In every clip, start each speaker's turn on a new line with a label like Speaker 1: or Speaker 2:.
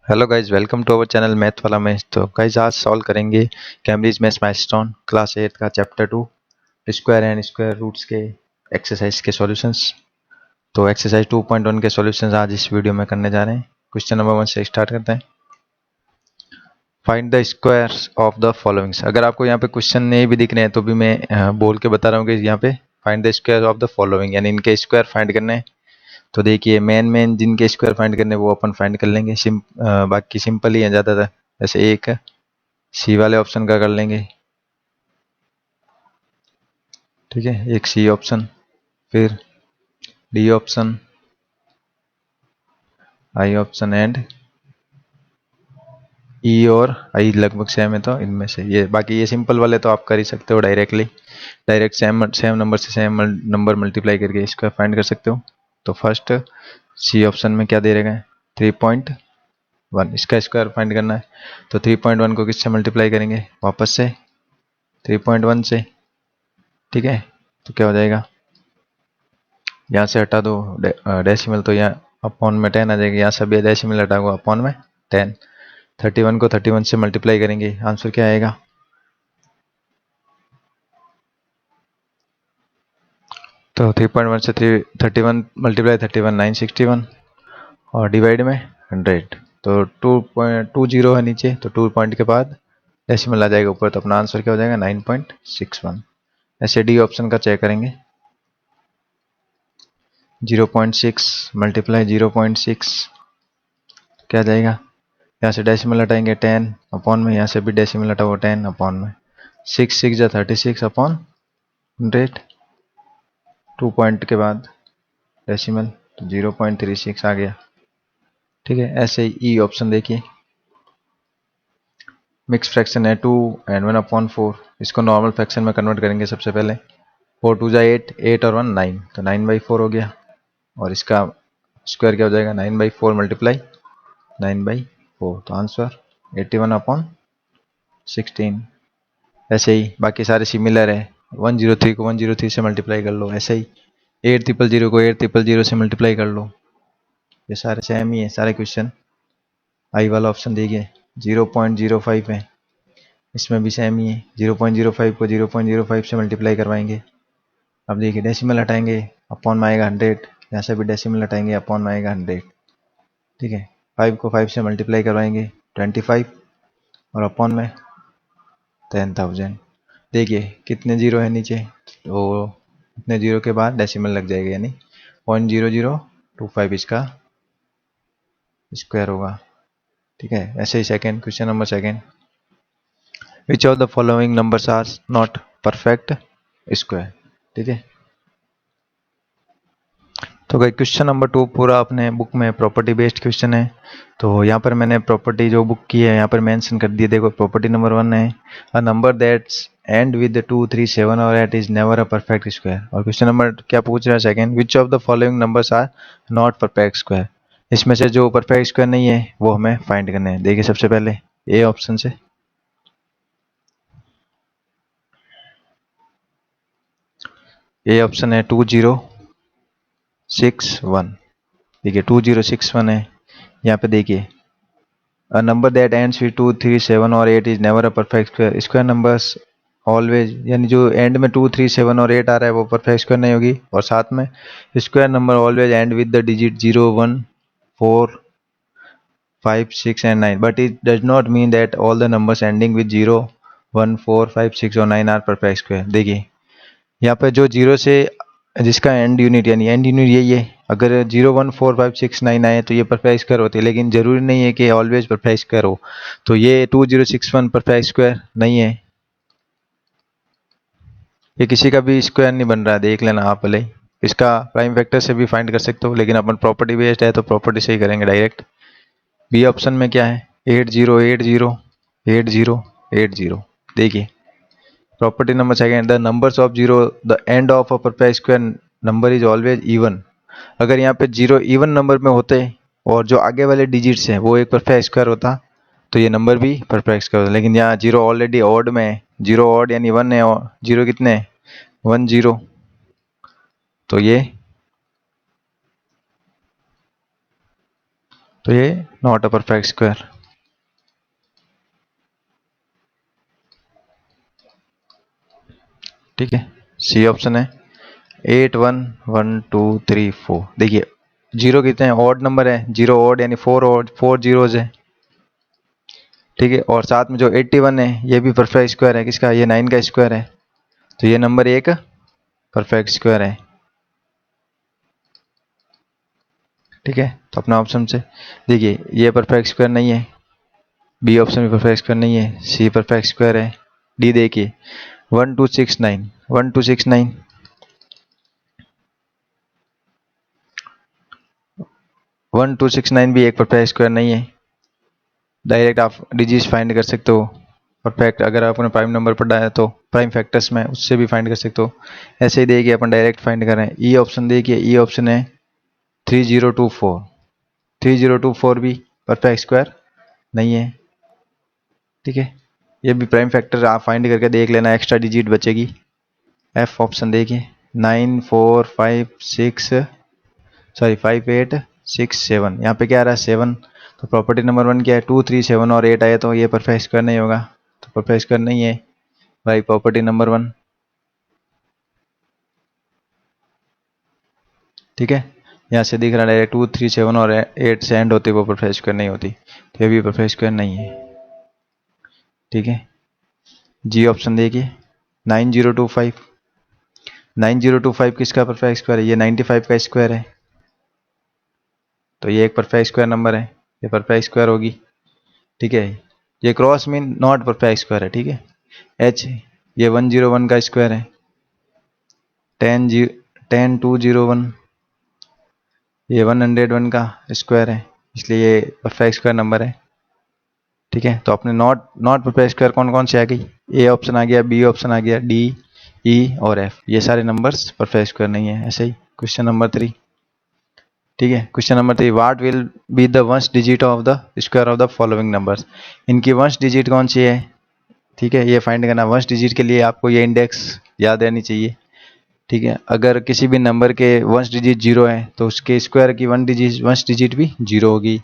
Speaker 1: Hello guys, welcome to our channel math वाला math. तो guys आज सॉल्व करेंगे कैम्ब्रिज मैथ्स माइलस्टोन क्लास 8 का chapter 2 square and square roots के exercise के सॉल्यूशंस। तो एक्सरसाइज 2.1 के सॉल्यूशंस आज इस वीडियो में करने जा रहे हैं। क्वेश्चन नंबर 1 से स्टार्ट करते हैं। Find the square of the followings. अगर आपको यहाँ पे क्वेश्चन नहीं भी दिख रहे हैं तो भी मैं बोल के बता रहा हूँ कि यहाँ पे find the square of the following, यानी इनके स्क्वायर फाइंड करने हैं। तो देखिए मेन जिनके स्क्वायर फाइंड करने वो अपन फाइंड कर लेंगे। बाकी सिंपल ही है ज़्यादातर। जैसे एक सी वाले ऑप्शन का कर लेंगे, ठीक है। एक सी ऑप्शन, फिर D option, I option and E और आई लगभग सेम है तो इनमें से ये, बाकी ये सिंपल वाले तो आप कर ही सकते हो directly. Direct same same number से सेम नंबर मल्टीप्लाई करके इसका फाइंड कर सकते हो। तो फर्स्ट सी ऑप्शन में क्या दे रहे हैं, 3.1, इसका स्क्वायर फाइंड करना है। तो 3.1 को किससे मल्टीप्लाई करेंगे, वापस से 3.1 से, ठीक है। तो क्या हो जाएगा, यहाँ से हटा दो डेसिमल, तो यहाँ अपॉन में 10 आ जाएगा। यहाँ सभी डेसिमल हटा दो, अपॉन में 10। 31 को 31 से मल्टीप्लाई करेंगे, आंसर क्या आएगा, तो 3.1 से 31 मल्टीप्लाई 31 961 और डिवाइड में 100। तो 2.20 है नीचे, तो 2 पॉइंट के बाद डेसिमल आ जाएगा ऊपर, तो अपना आंसर क्या हो जाएगा 9.61। ऐसे डी ऑप्शन का चेक करेंगे। 0.6 मल्टीप्लाई 0.6 क्या जाएगा, यहाँ से डेसिमल हटाएंगे 10 अपॉन में, यहाँ से भी डेसिमल हटाओ 10 अपॉन में, 6 6 जा 36 अपॉन 100। 2 पॉइंट के बाद डेसिमल, तो 0.36 आ गया, ठीक है। ऐसे ही ई ऑप्शन देखिए, मिक्स फ्रैक्शन है 2 एंड 1 अपॉन 4, इसको नॉर्मल फ्रैक्शन में कन्वर्ट करेंगे सबसे पहले। 4 2 जा 8, 8 और 1 9, तो 9/4 हो गया। और इसका स्क्वायर क्या हो जाएगा, 9/4 मल्टीप्लाई 9/4, तो आंसर 81 अपॉन 16। ऐसे ही बाकी सारे सिमिलर है। 103 को 103 से मल्टीप्लाई कर लो, ऐसे ही 8000 को 8000 से मल्टीप्लाई कर लो। ये सारे सेम ही है सारे क्वेश्चन। आई वाला ऑप्शन देखिए 0.05 है, इसमें भी सेम ही है। 0.05 को 0.05 से मल्टीप्लाई करवाएंगे। अब देखिए डेसिमल हटाएंगे, अपॉन में आएगा 100, यहाँ से भी डेसिमल हटाएंगे, अपॉन में आएगा 100, ठीक है। 5 को 5 से मल्टीप्लाई करवाएंगे 25 और अपॉन में 10,000। देखिए कितने जीरो है नीचे, तो इतने जीरो के बाद डेसिमल लग जाएगा, यानी 0.0025 इसका स्क्वायर होगा, ठीक है। ऐसे ही second question number second, which of the following numbers are not perfect square, ठीक है। तो भाई क्वेश्चन नंबर 2 पूरा अपने बुक में प्रॉपर्टी बेस्ड क्वेश्चन है। तो यहाँ पर मैंने प्रॉपर्टी जो बुक की है यहाँ पर मेंशन कर दी है। देखो प्रॉपर्टी नंबर 1 है, a number that's end with 2 3 7 और 8 is never a perfect square. और क्वेश्चन नंबर क्या पूछ रहा है second, which of the following numbers are not perfect square. इसमें से जो परफेक्ट स्क्वायर नहीं है वो हमें फाइंड करने हैं। देखिए सबसे पहले ए ऑप्शन से, ए ऑप्शन है 2061। देखिए 2061 है। यहाँ पे देखिए a number that ends with 2 3 7 और 8 is never a perfect square। Square numbers always, यानी जो एंड में 2 3 7 और 8 आ रहा है वो परफेक्ट स्क्वायर नहीं होगी। और साथ में square number always and with the digit 0 1 4 5 6 and 9, but it does not mean that all the numbers ending with 0 1 4 5 6 और 9 आर परफेक्ट स्क्वायर। देखिए यहाँ पे जो जीरो से जिसका एंड यूनिट, यानी एंड यूनिट यही है, अगर 0 1 4 5 6 9 आए तो ये परफेक्ट स्क्वायर होती है, लेकिन जरूरी नहीं है कि ऑलवेज परफेक्ट स्क्वायर हो। तो ये 2061 परफेक्ट स्क्वायर नहीं है, ये किसी का भी स्क्वायर नहीं बन रहा है, देख लेना आप भले। इसका प्राइम फैक्टर से भी फाइंड कर सकते हो, लेकिन अपन प्रॉपर्टी बेस्ड है तो प्रॉपर्टी से ही करेंगे डायरेक्ट। बी ऑप्शन में क्या है, 80808080। देखिए property number second, the numbers of zero the end of a perfect square number is always even. अगर यहाँ पे जीरो इवन नंबर में होते और जो आगे वाले डिजिट्स हैं वो एक परफेक्ट स्क्वायर होता तो ये नंबर भी परफेक्ट स्क्वायर होता, लेकिन यहाँ जीरो ऑलरेडी ऑड में है। जीरो ऑड यानी 1 है, और जीरो कितने 1 0, तो ये तो ये नॉट अ परफेक्ट स्क्वायर। ठीक है, सी ऑप्शन है। 8 1 1 2 3 4। देखिए जीरो कितने हैं, ऑड नंबर है, जीरो ऑड यानी फोर ऑड, फोर जीरोज है। ठीक है, और साथ में जो 81 है ये भी परफेक्ट स्क्वायर है, किसका, ये 9 का स्क्वायर है। तो ये नंबर एक परफेक्ट स्क्वायर है। ठीक है, तो अपना ऑप्शन से देखिए ये परफेक्ट स्क्वायर नहीं है, बी ऑप्शन भी परफेक्ट स्क्वायर नहीं है, सी परफेक्ट स्क्वायर है। डी देखिए 1269, 1269, 1269 भी एक परफेक्ट स्क्वायर नहीं है। डायरेक्ट आप डिजिट्स फाइंड कर सकते हो परफेक्ट, अगर आपने प्राइम नंबर पढ़ा है तो प्राइम फैक्टर्स में उससे भी फाइंड कर सकते हो। ऐसे ही देखिए अपन डायरेक्ट फाइंड कर रहे हैं। ई ऑप्शन देखिए, ई ऑप्शन है 3024, 3024 भी परफेक्ट स्क्वायर नहीं है। ठीक है, ये भी प्राइम फैक्टर आप फाइंड करके देख लेना, एक्स्ट्रा डिजिट बचेगी। एफ ऑप्शन देखिए 9456, सॉरी 5867, यहाँ पे क्या आ रहा है 7। तो प्रॉपर्टी नंबर 1 क्या है, 2 3 7 और 8 आए तो ये परफेक्ट स्क्वायर नहीं होगा, तो परफेक्ट स्क्वायर नहीं है भाई प्रॉपर्टी नंबर 1। ठीक है, यहाँ से दिख रहा है 2 3 7 और 8 से एंड होती वो परफेक्ट स्क्वायर नहीं होती, तो ये भी परफेक्ट स्क्वायर नहीं है। ठीक है, जी ऑप्शन देखिए 9025, 9025 किसका परफेक्ट स्क्वायर है, ये 95 का स्क्वायर है, तो ये एक परफेक्ट स्क्वायर नंबर है, ये परफेक्ट स्क्वायर होगी। ठीक है, ये cross mean not perfect square है। ठीक है, एच ये 101 का स्क्वायर है, 10201 ये 101 का स्क्वायर है, इसलिए ये परफेक्ट स्क्वायर नंबर है। ठीक है, तो अपने नॉट नॉट परफेक्ट स्क्वायर कौन कौन से आ गई, ए ऑप्शन आ गया, बी ऑप्शन आ गया, डी, ई और एफ, ये सारे नंबर्स परफेक्ट स्क्वायर नहीं है। ऐसे ही क्वेश्चन नंबर 3। ठीक है, question number 3, what will be the ones digit of the square of the following numbers. इनकी वंश डिजिट कौन सी है। ठीक है, ये फाइंड करना। वंश डिजिट के लिए आपको ये इंडेक्स याद रहनी चाहिए। ठीक है, अगर किसी भी नंबर के वंश डिजिट जीरो है तो उसके स्क्वायर की वंश डिजिट भी जीरो होगी।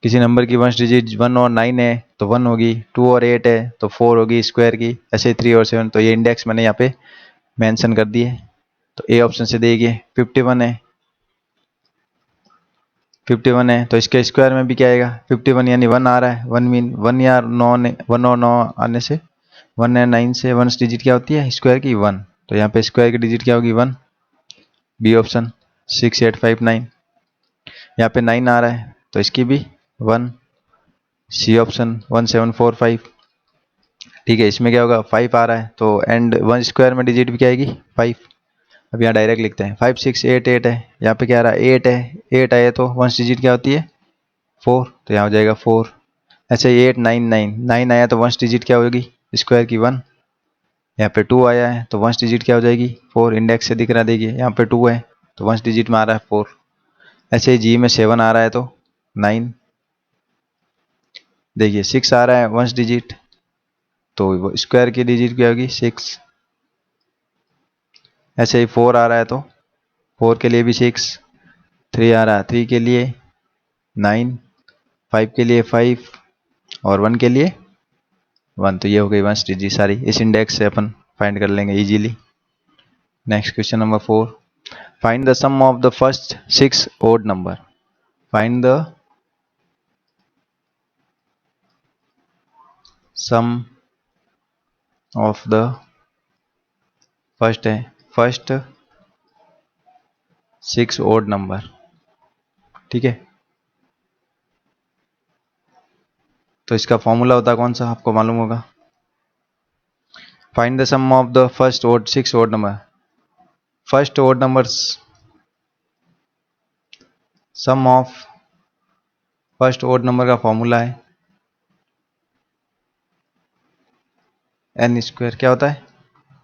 Speaker 1: किसी नंबर की वंश डिजिट 1 और 9 है तो 1 होगी, 2 और 8 है तो 4 होगी स्क्वायर की, ऐसे 3 और 7। तो ये इंडेक्स मैंने यहाँ पे मेंशन कर दिए। तो ए ऑप्शन से देखिए 51 है, 51 है तो इसके स्क्वायर में भी क्या आएगा 51, यानी 1 आ रहा है। 1 मीन 1 या 9 ने 1 और 9 आने से 1 या 9 से वन डिजिट क्या होती है स्क्वायर की 1, तो यहाँ पे स्क्वायर की डिजिट क्या होगी 1। बी ऑप्शन 6859, यहाँ पे 9 आ रहा है तो इसकी भी 1। C option 1745। ठीक है, इसमें क्या होगा 5 आ रहा है तो एंड वन स्क्वायर में डिजिट भी क्या आएगी 5। अब यहाँ डायरेक्ट लिखते हैं 5688 है, यहाँ पे क्या आ रहा है 8 है, 8 आए तो वन डिजिट क्या होती है 4, तो यहाँ हो जाएगा 4। ऐसे ही 899, 9 आया तो वन डिजिट क्या होगी स्क्वायर की 1। यहाँ पे 2 आया है तो वन डिजिट क्या हो जाएगी 4, इंडेक्स से दिख रहा है देखिए यहाँ पे 2 है तो वन डिजिट में आ रहा है 4। ऐसे ही जी में 7 आ रहा है तो 9, देखिए 6 आ रहा है वन डिजिट तो स्क्वायर की डिजिट क्या होगी 6। ऐसे ही 4 आ रहा है तो 4 के लिए भी 6, 3 आ रहा है 3 के लिए 9, 5 के लिए 5 और 1 के लिए 1, तो ये हो गई वन डिजिट सारी। इस इंडेक्स से अपन फाइंड कर लेंगे easily. Next question number 4, find the sum of the first 6 odd number. Find the sum of the first 6 odd number. ठीक है, तो इसका फॉर्मूला होता है कौन सा आपको मालूम होगा। Find the sum of the first odd 6 odd number. First odd numbers, sum of first odd number का फॉर्मूला है एन स्क्वायर। क्या होता है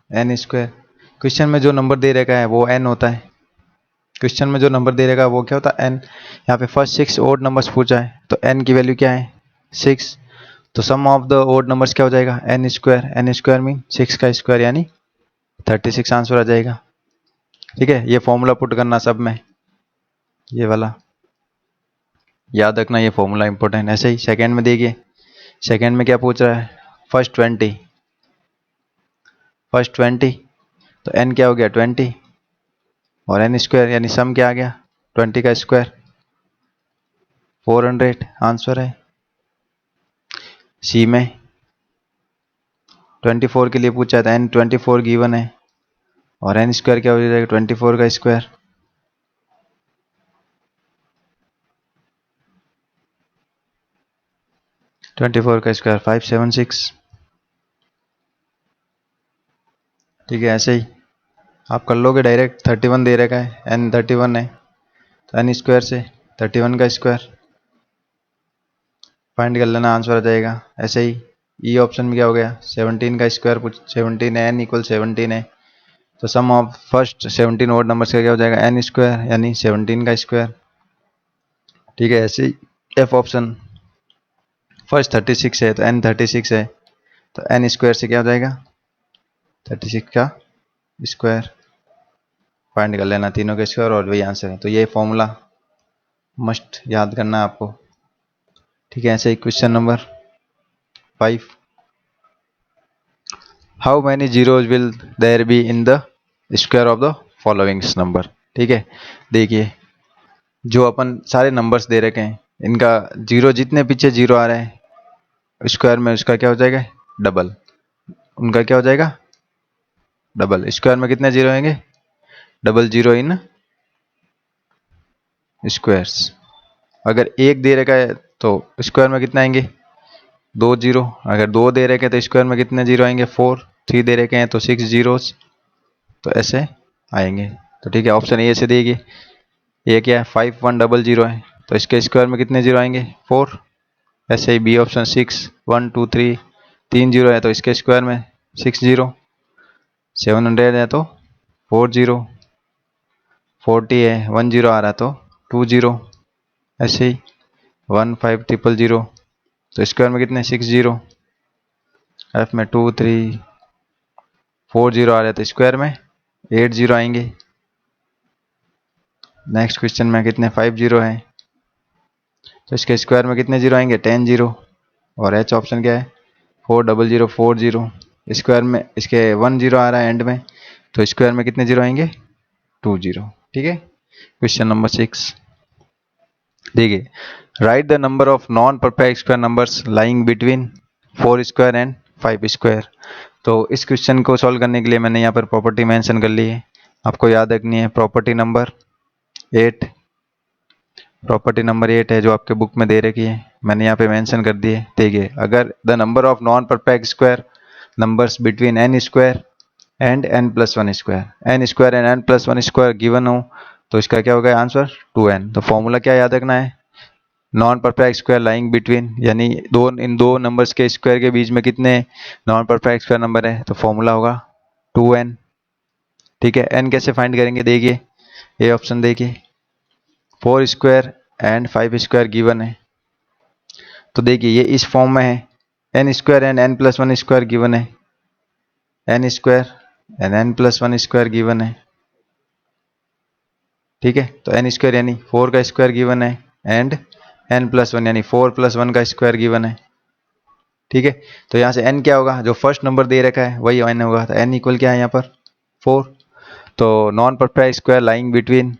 Speaker 1: एन स्क्वायर। क्वेश्चन में जो नंबर दे रखा है वो एन होता है। क्वेश्चन में जो नंबर दे रखा है वो क्या होता है एन। यहाँ पे फर्स्ट 6 ओड नंबर्स पूछा है तो एन की वैल्यू क्या है 6। तो sum of the odd numbers क्या हो जाएगा n square. N square mean 6 का स्क्वायर यानी 36 आंसर आ जाएगा। ठीक है, ये फॉर्मूला पुट करना सब में, ये वाला। याद रखना ये फॉर्मूला इंपॉर्टेंट। ऐसे ही सेकेंड में देखिए, सेकेंड में क्या पूछ रहा है, फर्स्ट 20 तो n क्या हो गया 20 और n स्क्वायर यानी सम क्या आ गया 20 का स्क्वायर 400 आंसर है। सी में 24 के लिए पूछा है तो n 24 गिवन है और n स्क्वायर क्या हो जाएगा 24 का स्क्वायर। ट्वेंटी फोर का स्क्वायर 576। ठीक है, ऐसे ही आप कर लोगे डायरेक्ट। 31 दे रखा है, n 31 है तो n स्क्वायर से 31 का स्क्वायर फाइंड कर लेना, आंसर आ जाएगा। ऐसे ही ई ऑप्शन में क्या हो गया 17 का स्क्वायर 17 है, n इक्वल 17 है तो sum of first 17 odd number का क्या हो जाएगा n स्क्वायर यानी 17 का स्क्वायर। ठीक है, ऐसे ही एफ ऑप्शन फर्स्ट 36 है तो n 36 है तो n स्क्वायर से क्या हो जाएगा 36 का स्क्वायर फाइंड कर लेना, तीनों के स्क्वायर और वही आंसर है। तो ये फॉर्मूला मस्ट याद करना है आपको। ठीक है, ऐसे ही question number 5, how many zeros will there be in the square of the following number. ठीक है, देखिए जो अपन सारे नंबर्स दे रखे हैं इनका जीरो जितने पीछे जीरो आ रहे हैं स्क्वायर में उसका क्या हो जाएगा डबल, उनका क्या हो जाएगा डबल। स्क्वायर में कितने जीरो आएंगे डबल जीरो इन स्क्वायर्स। अगर एक दे रखा है तो स्क्वायर में कितना आएंगे 2 जीरो। अगर 2 दे रखे हैं तो स्क्वायर में कितने जीरो आएंगे 4। 3 दे रखे हैं तो 6 जीरोस तो ऐसे आएंगे। तो ठीक है, ऑप्शन ए से देगी, ये क्या है 5100 है तो इसके स्क्वायर में कितने जीरो आएंगे 4। ऐसे ही बी ऑप्शन 6 1 2 3 3 जीरो है तो इसके स्क्वायर में 6 जीरो। 700 है तो 4 जीरो। 40 है 1 जीरो आ रहा है तो 2 जीरो। ऐसे ही 15000 तो स्क्वायर में कितने 6 जीरो। एफ में 2 3 4 जीरो आ रहे तो स्क्वायर में 8 जीरो आएंगे। नेक्स्ट क्वेश्चन में कितने 5 जीरो है तो इसके स्क्वायर में कितने जीरो आएंगे 10 जीरो। और एच ऑप्शन क्या है 4004 स्क्वायर में इसके 1 जीरो आ रहा है एंड में तो स्क्वायर में कितने जीरो आएंगे 2 जीरो। ठीक है, क्वेश्चन नंबर 6 देखिए, right the number of non perfect square numbers lying between 4 square and 5 square. तो इस क्वेश्चन को सॉल्व करने के लिए मैंने यहाँ पर प्रॉपर्टी मेंशन कर ली है, आपको याद रखनी है। प्रॉपर्टी नंबर 8, प्रॉपर्टी नंबर 8 है जो आपके बुक में दे रखी है, मैंने यहाँ पे मेंशन कर दी है। देखिए, अगर the number of non perfect square numbers between n square and n plus one square, n square and n plus one square given हो तो इसका क्या होगा आंसर 2n। तो फॉर्मूला क्या याद रखना है, non perfect square lying between यानी इन दो नंबर्स के स्क्वायर के बीच में कितने नॉन परफेक्ट स्क्वायर नंबर है तो फॉर्मूला होगा 2n। ठीक है, n कैसे फाइंड करेंगे, देखिए ये ऑप्शन देखिए 4 स्क्वायर एंड 5 स्क्वायर गिवन है तो देखिए ये इस फॉर्म में है, n square and n plus one square given है, n square and n plus one square given है। ठीक है, तो n स्क्वायर यानी 4 का स्क्वायर गिवन है एंड n प्लस वन यानी 4 प्लस वन का स्क्वायर गिवन है। ठीक है, तो यहाँ से n क्या होगा, जो फर्स्ट नंबर दे रखा है वही n होगा, तो n इक्वल क्या है यहाँ पर 4। तो non perfect square lying between,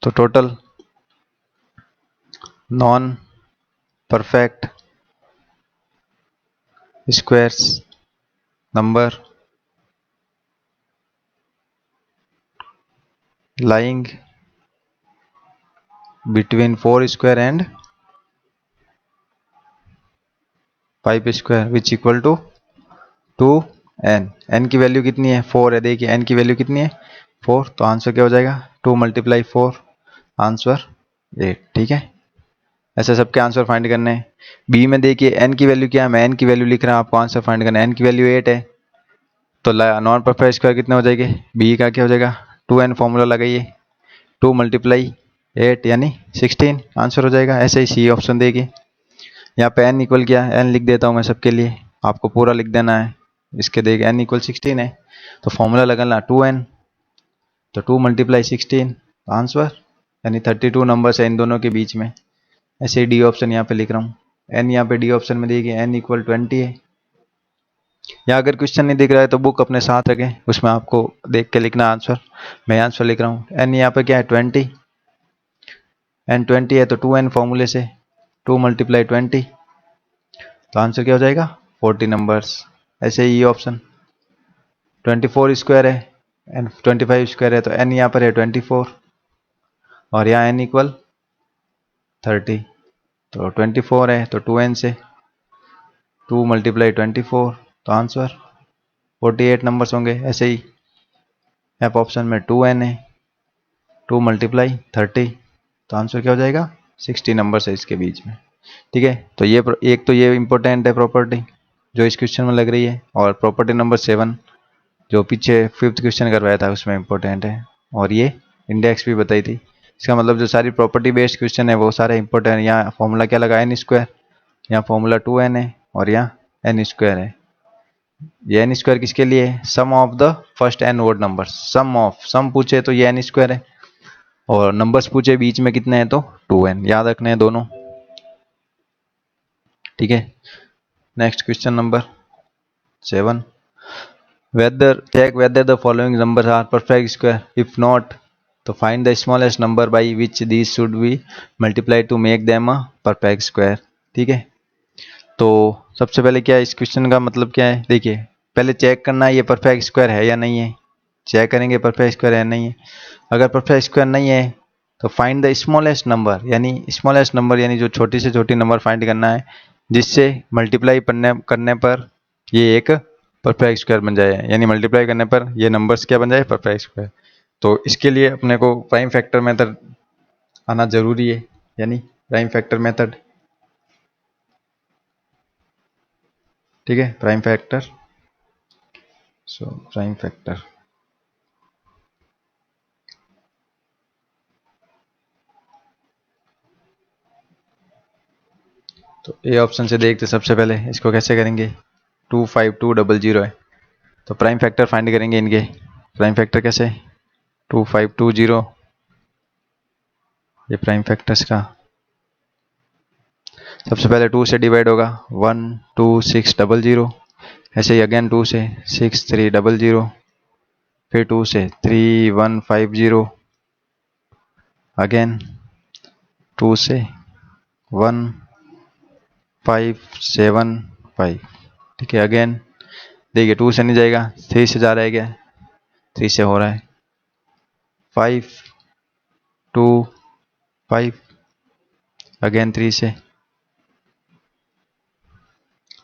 Speaker 1: तो total non perfect squares number lying between 4 square and 5 square which equal to 2n। n की वैल्यू कितनी है 4 है, देखिए n की वैल्यू कितनी है 4 तो आंसर क्या हो जाएगा 2 × 4 आंसर 8। ठीक है, ऐसे सबके आंसर फाइंड करने हैं। बी में देखिए n की वैल्यू क्या है, मैं n की वैल्यू लिख रहा हूँ, आपको आंसर फाइंड करना है। n की वैल्यू 8 है तो नॉन परफेक्ट स्क्वायर कितने हो जाएंगे, बी का क्या हो जाएगा 2n, फॉर्मूला लगाइए 2 × 8 यानी 16 आंसर हो जाएगा। ऐसे ही सी ऑप्शन देखिए, यहाँ पे n इक्वल क्या है, n लिख देता हूँ मैं सबके लिए, आपको पूरा लिख देना है। इसके देखिए n इक्वल 16 है तो फॉर्मूला लगाना 2n, तो 2 × 16 आंसर यानी 32 नंबर्स है इन दोनों के बीच में। ऐसे ही डी ऑप्शन यहाँ पे लिख रहा हूँ। एन यहाँ पे डी ऑप्शन में देखिए एन इक्वल 20 है। या अगर क्वेश्चन नहीं दिख रहा है तो बुक अपने साथ रखें, उसमें आपको देख के लिखना आंसर। मैं आंसर लिख रहा हूँ। एन यहाँ पे क्या है 20, एन 20 है तो 2n फॉर्मूले से 2 मल्टीप्लाई 20, तो आंसर क्या हो जाएगा 40 नंबर्स। ऐसे ही ऑप्शन 24 स्क्वायर है एंड 25 स्क्वायर है तो एन यहाँ पर है 24 और यहाँ एन इक्वल 30, तो 24 है तो 2n से 2 मल्टीप्लाई 24, तो आंसर 48 नंबर्स होंगे। ऐसे ही एफ ऑप्शन में 2n है, 2 मल्टीप्लाई 30, तो आंसर क्या हो जाएगा 60 नंबर्स है इसके बीच में। ठीक है, तो ये एक तो ये इंपॉर्टेंट है प्रॉपर्टी जो इस क्वेश्चन में लग रही है, और प्रॉपर्टी नंबर 7 जो पीछे 5th क्वेश्चन करवाया था उसमें इंपॉर्टेंट है, और ये इंडेक्स भी बताई थी। इसका मतलब जो सारी प्रॉपर्टी बेस्ड क्वेश्चन है वो सारे इंपॉर्टेंट है। यहाँ फॉर्मूला क्या लगा एन स्क्वायर, यहाँ फॉर्मूला 2n है और यहाँ एन स्क्वायर है। ये एन स्क्वायर किसके लिए है, sum of the first N odd number. Sum पूछे तो ये एन स्क्वायर है, और नंबर्स पूछे बीच में कितने हैं तो 2n, याद रखने हैं दोनों। ठीक है, next question number 7, check whether the following numbers are perfect square. If not, तो find the smallest number by which these should be multiplied to make them a perfect square। ठीक है, तो सबसे पहले क्या है, इस क्वेश्चन का मतलब क्या है, देखिए पहले चेक करना है ये परफेक्ट स्क्वायर है या नहीं है। चेक करेंगे परफेक्ट स्क्वायर है या नहीं है। अगर परफेक्ट स्क्वायर नहीं है तो फाइंड द स्मॉलेस्ट नंबर, यानी स्मॉलेस्ट नंबर यानी जो छोटी से छोटी नंबर फाइंड करना है जिससे मल्टीप्लाई करने पर ये एक परफेक्ट स्क्वायर बन जाए, यानी मल्टीप्लाई करने पर ये नंबर्स क्या बन जाए परफेक्ट स्क्वायर। तो इसके लिए अपने को प्राइम फैक्टर मेथड आना जरूरी है, यानी प्राइम फैक्टर मेथड। ठीक है, prime factor, so prime factor. तो ए ऑप्शन से देखते सबसे पहले इसको कैसे करेंगे, 25200 है तो प्राइम फैक्टर फाइंड करेंगे इनके। प्राइम फैक्टर कैसे, 2520, ये प्राइम फैक्टर्स का सबसे पहले 2 से डिवाइड होगा 12600, ऐसे ही अगेन 2 से 6300, फिर 2 से 3150, अगेन 2 से 1575। ठीक है, अगेन देखिए 2 से नहीं जाएगा, 3 से जा रहा है, क्या 3 से हो रहा है, 525, अगेन 3 से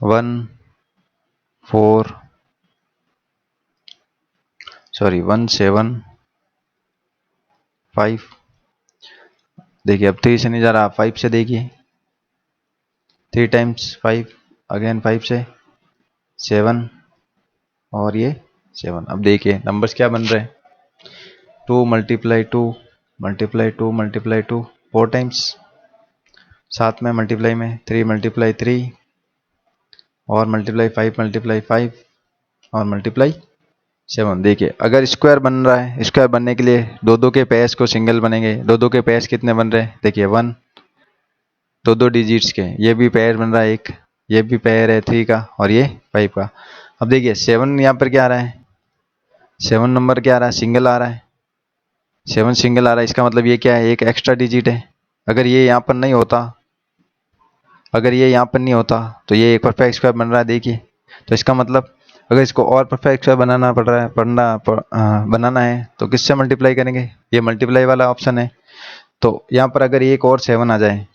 Speaker 1: 175। देखिए अब 3 से नहीं जा रहा, 5 से देखिए, 3 टाइम्स 5, अगेन 5 से 7, और ये 7। अब देखिए नंबर्स क्या बन रहे हैं, 2 मल्टीप्लाई 2 मल्टीप्लाई 2 मल्टीप्लाई 2 4 टाइम्स, साथ में मल्टीप्लाई में 3 मल्टीप्लाई 3, और मल्टीप्लाई 5 मल्टीप्लाई 5, और मल्टीप्लाई 7। देखिए अगर स्क्वायर बन रहा है, स्क्वायर बनने के लिए दो दो के पेयर्स को सिंगल बनेंगे। दो दो के पेयर्स कितने बन रहे हैं, देखिए 1, दो दो डिजिट्स के, ये भी पेयर बन रहा है एक, ये भी पेयर है 3 का, और ये 5 का। अब देखिए 7 यहाँ पर क्या आ रहा है, 7 नंबर क्या आ रहा है, सिंगल आ रहा है, 7 सिंगल आ रहा है, इसका मतलब ये क्या है, एक एक्स्ट्रा डिजिट है। अगर ये यहाँ पर नहीं होता, अगर ये यहाँ पर नहीं होता तो ये एक परफेक्ट स्क्वायर बन रहा है। देखिए तो इसका मतलब अगर इसको और परफेक्ट स्क्वायर बनाना पड़ रहा है, बनाना है तो किससे मल्टीप्लाई करेंगे, ये मल्टीप्लाई वाला ऑप्शन है। तो यहाँ पर अगर एक और 7 आ जाए,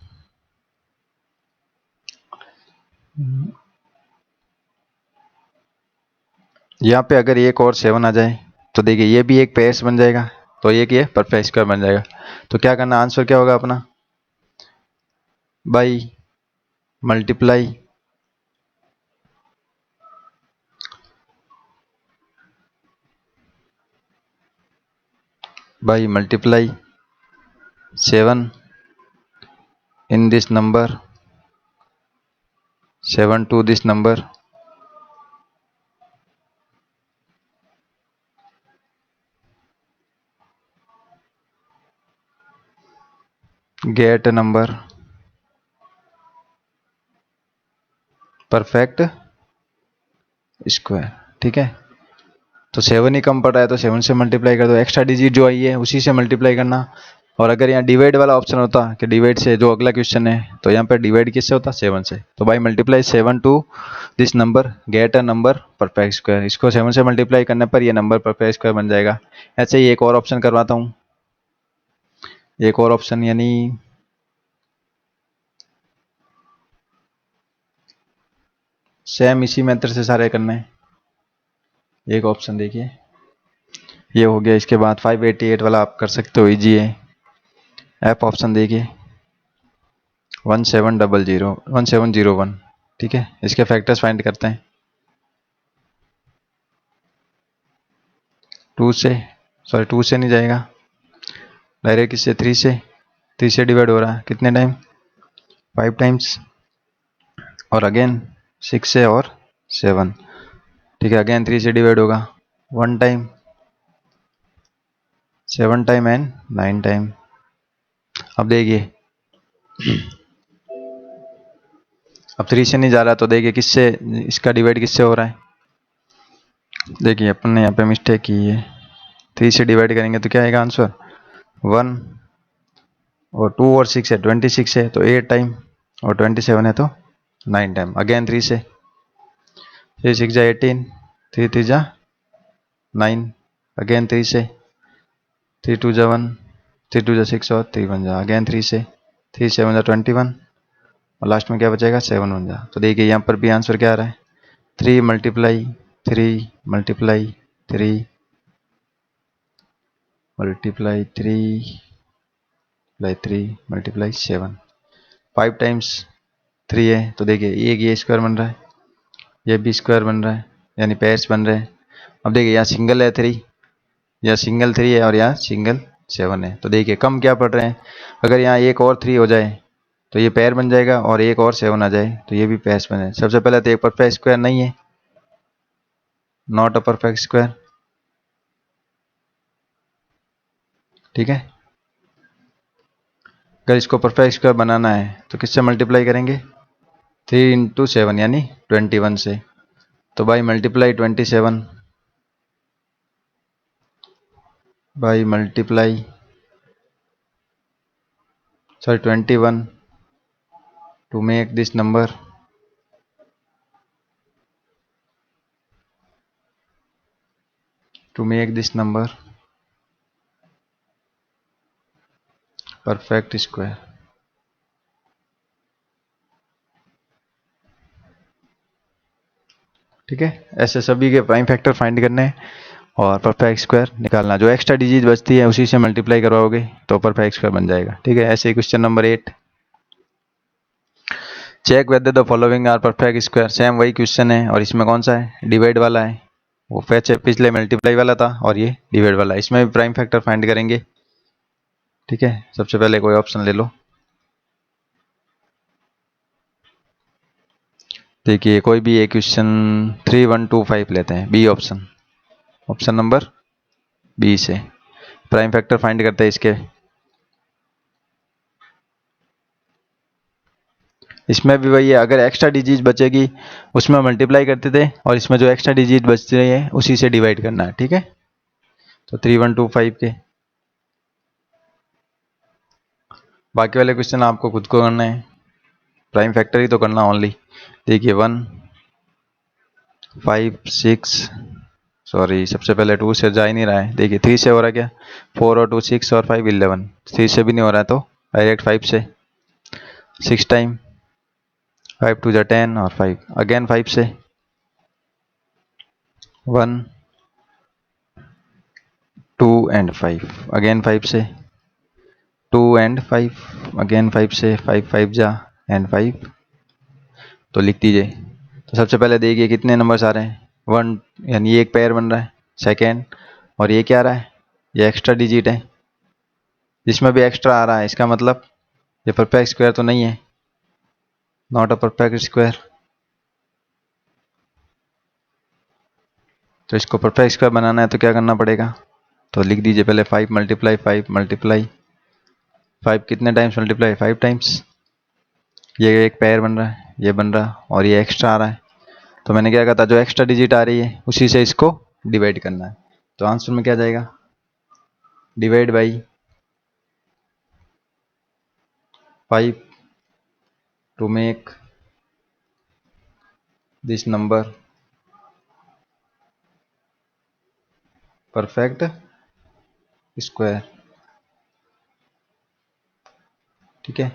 Speaker 1: यहाँ पे अगर एक और 7 आ जाए तो देखिए ये भी एक पेयर्स बन जाएगा, तो ये परफेक्ट स्क्वायर बन जाएगा। तो क्या करना, आंसर क्या होगा अपना, by multiply by multiply 7 in this number, 7 to this number, get number perfect square. ठीक है, तो 7 ही कम पड़ रहा है तो 7 से मल्टीप्लाई कर दो, एक्स्ट्रा डिजिट जो आई है उसी से मल्टीप्लाई करना। और अगर यहाँ डिवाइड वाला ऑप्शन होता कि डिवाइड से जो अगला क्वेश्चन है, तो यहाँ पे डिवाइड किससे होता, 7 से। तो by multiply 7 to this number get a number perfect square. इसको 7 से मल्टीप्लाई करने पर ये नंबर परफेक्ट स्क्वायर बन जाएगा। ऐसे ही एक और ऑप्शन करवाता हूँ, एक और ऑप्शन, यानी सेम इसी मेथड से सारे करने हैं। एक ऑप्शन देखिए ये हो गया, इसके बाद 588 वाला आप कर सकते हो, इजी है। ऐप ऑप्शन देखिए 1701। ठीक है, इसके फैक्टर्स फाइंड करते हैं। 2 से नहीं जाएगा, डायरेक्ट इससे 3 से डिवाइड हो रहा है कितने टाइम, 5 टाइम्स, और अगेन 6 से और 7। ठीक है, अगेन 3 से डिवाइड होगा 1 टाइम, 7 टाइम एंड 9 टाइम। अब देखिए अब 3 से नहीं जा रहा, तो देखिए किससे इसका डिवाइड किससे हो रहा है। देखिए अपन ने यहाँ पे मिस्टेक की है, 3 से डिवाइड करेंगे तो क्या आएगा आंसर 1, और 2 और 6 है 26 है तो 8 टाइम, और 27 है तो 9 टाइम। अगेन 3 से, 3 6 जा 18, 3 3 जा 9, अगेन 3 से, 3 2 जा 1, 3 2 जा 6 और 3 1 जा, अगेन 3 से, 3 7 जा 21, और लास्ट में क्या बचेगा 7 1 जा। तो देखिए यहाँ पर भी आंसर क्या आ रहा है, 3 multiply 3 multiply 3 multiply 3 by 3 multiply 7, 5 times 3 है तो देखिए ये स्क्वायर बन रहा है, ये भी स्क्वायर बन रहा है, यानी पेयर्स बन रहे हैं। अब देखिए यहाँ सिंगल है 3, यहाँ सिंगल 3 है और यहाँ सिंगल 7 है, तो देखिए कम क्या पड़ रहे हैं। अगर यहाँ एक और 3 हो जाए तो ये पेयर बन जाएगा, और एक और 7 आ जाए तो ये भी पेयर्स बन जाए। सबसे पहले तो एक परफेक्ट स्क्वायर नहीं है, नॉट अ परफेक्ट स्क्वायर। ठीक है, अगर इसको परफेक्ट स्क्वायर बनाना है तो किससे मल्टीप्लाई करेंगे, 3 इंटू 7 यानी 21 से। तो by multiply 27 by multiply 21 to make this number perfect square। ठीक है, ऐसे सभी के प्राइम फैक्टर फाइंड करने हैं और परफेक्ट स्क्वायर निकालना। जो एक्स्ट्रा डिजिट बचती है उसी से मल्टीप्लाई करवाओगे तो परफेक्ट स्क्वायर बन जाएगा। ठीक है, ऐसे ही question number 8, check whether the following are perfect square. Same वही क्वेश्चन है और इसमें कौन सा है, डिवाइड वाला है। वो पिछले मल्टीप्लाई वाला था और ये डिवाइड वाला है। इसमें भी प्राइम फैक्टर फाइंड करेंगे। ठीक है, सबसे पहले कोई ऑप्शन ले लो। देखिए कोई भी एक क्वेश्चन 3 1 2 5 लेते हैं, B option, option number B से प्राइम फैक्टर फाइंड करते हैं इसके। इसमें भी वही है, अगर एक्स्ट्रा डिजिट बचेगी उसमें मल्टीप्लाई करते थे, और इसमें जो एक्स्ट्रा डिजिट बच रही है उसी से डिवाइड करना है। ठीक है, तो 3 1 2 5 के बाकी वाले क्वेश्चन आपको खुद को करना है, प्राइम फैक्टर ही तो करना ओनली। देखिए 1 5 6, सॉरी सबसे पहले 2 से जा ही नहीं रहा है। देखिए 3 से हो रहा है क्या, 4 और 2 6 और 5 11, 3 से भी नहीं हो रहा है तो डायरेक्ट 5 से, 6 टाइम, 5 2 जा 10 और 5 अगेन 5 से, 1 2 एंड 5 अगेन 5 से, 2 एंड 5 अगेन 5 से, 5 5 जा एंड 5। तो लिख दीजिए। तो सबसे पहले देखिए कितने नंबर्स आ रहे हैं, 1 यानी ये एक पेयर बन रहा है, सेकेंड, और ये क्या आ रहा है, ये एक्स्ट्रा डिजिट है, जिसमें भी एक्स्ट्रा आ रहा है इसका मतलब ये परफेक्ट स्क्वायर तो नहीं है, नॉट अ परफेक्ट स्क्वायर। तो इसको परफेक्ट स्क्वायर बनाना है तो क्या करना पड़ेगा, तो लिख दीजिए पहले 5 मल्टीप्लाई 5 मल्टीप्लाई 5 कितने टाइम्स मल्टीप्लाई, 5 टाइम्स। ये एक पेयर बन रहा है, ये बन रहा, और ये एक्स्ट्रा आ रहा है। तो मैंने क्या कहा था, जो एक्स्ट्रा डिजिट आ रही है उसी से इसको डिवाइड करना है। तो आंसर में क्या जाएगा, divide by 5 to make this number perfect square. ठीक है,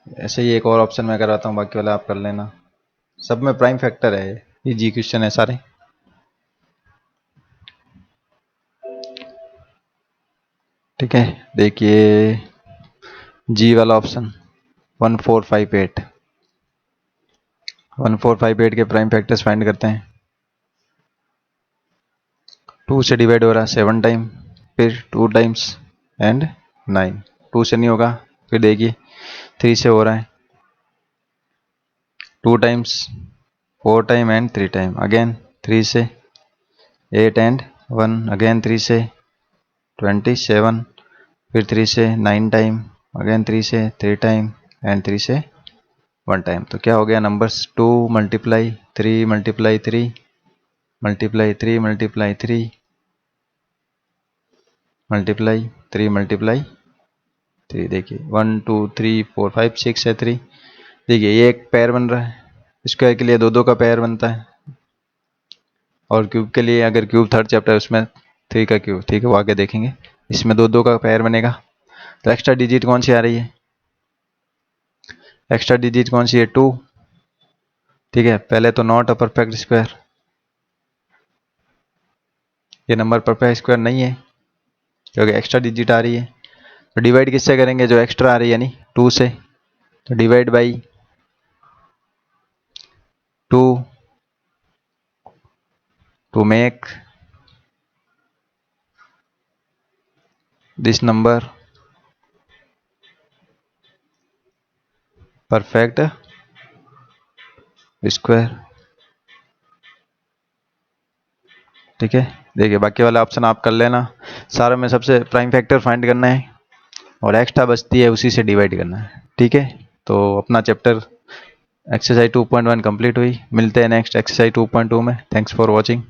Speaker 1: ऐसे ही एक और ऑप्शन मैं कराता हूँ, बाकी वाला आप कर लेना। सब में प्राइम फैक्टर है, इजी क्वेश्चन है सारे। ठीक है, देखिए जी वाला ऑप्शन 1458, 1458 के प्राइम फैक्टर्स फाइंड करते हैं। 2 से डिवाइड हो रहा है 7 टाइम, फिर 2 टाइम्स एंड 9। 2 से नहीं होगा, फिर देखिए 3 से हो रहा है, 2 times, 4 time and 3 time, again 3 से, 8 एंड 1, अगेन 3 से 27, फिर 3 से 9 टाइम, अगेन 3 से 3 टाइम एंड 3 से 1 टाइम। तो क्या हो गया numbers, 2 multiply 3 multiply 3 multiply 3 multiply 3 multiply 3 multiply 3। देखिए 1 2 3 4 5 6 है 3। देखिए ये एक पेयर बन रहा है, स्क्वायर के लिए दो दो का पेयर बनता है, और क्यूब के लिए अगर क्यूब थर्ड चैप्टर है उसमें 3 का क्यूब, ठीक है वो आगे देखेंगे, इसमें दो दो का पेयर बनेगा। तो एक्स्ट्रा डिजिट कौन सी आ रही है, एक्स्ट्रा डिजिट कौन सी है, 2। ठीक है, पहले तो नॉट अ परफेक्ट स्क्वायर, ये नंबर परफेक्ट स्क्वायर नहीं है क्योंकि एक्स्ट्रा डिजिट आ रही है। तो डिवाइड किससे करेंगे, जो एक्स्ट्रा आ रही है यानी 2 से। तो divide by 2 to make this number perfect square. ठीक है, देखिए बाकी वाला ऑप्शन आप कर लेना, सारे में सबसे प्राइम फैक्टर फाइंड करना है और एक्स्ट्रा बचती है उसी से डिवाइड करना है। ठीक है, तो अपना चैप्टर एक्सरसाइज 2.1 कंप्लीट हुई, मिलते हैं नेक्स्ट एक्सरसाइज 2.2 में। Thanks for watching.